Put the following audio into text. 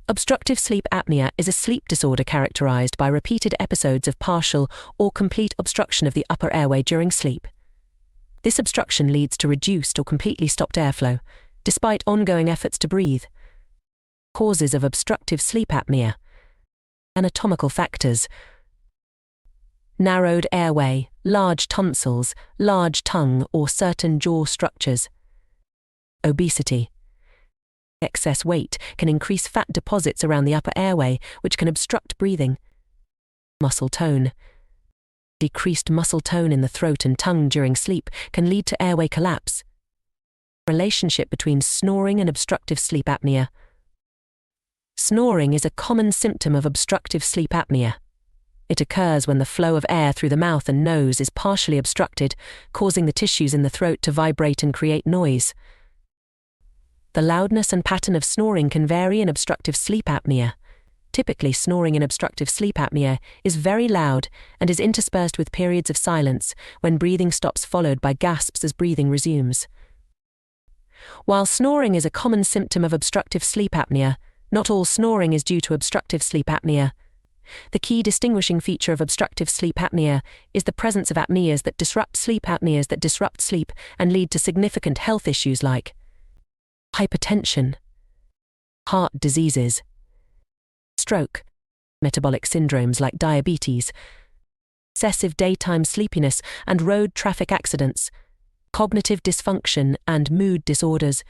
Obstructive sleep apnea is a sleep disorder characterized by repeated episodes of partial or complete obstruction of the upper airway during sleep. This obstruction leads to reduced or completely stopped airflow, despite ongoing efforts to breathe. Causes of obstructive sleep apnea. Anatomical factors: narrowed airway, large tonsils, large tongue or certain jaw structures. Obesity. Excess weight can increase fat deposits around the upper airway, which can obstruct breathing. Muscle tone. Decreased muscle tone in the throat and tongue during sleep can lead to airway collapse. Relationship between snoring and obstructive sleep apnea. Snoring is a common symptom of obstructive sleep apnea. It occurs when the flow of air through the mouth and nose is partially obstructed, causing the tissues in the throat to vibrate and create noise. The loudness and pattern of snoring can vary in obstructive sleep apnea. Typically, snoring in obstructive sleep apnea is very loud and is interspersed with periods of silence when breathing stops, followed by gasps as breathing resumes. While snoring is a common symptom of obstructive sleep apnea, not all snoring is due to obstructive sleep apnea. The key distinguishing feature of obstructive sleep apnea is the presence of apneas that disrupt sleep and lead to significant health issues like hypertension, heart diseases, stroke, metabolic syndromes like diabetes, excessive daytime sleepiness and road traffic accidents, cognitive dysfunction and mood disorders,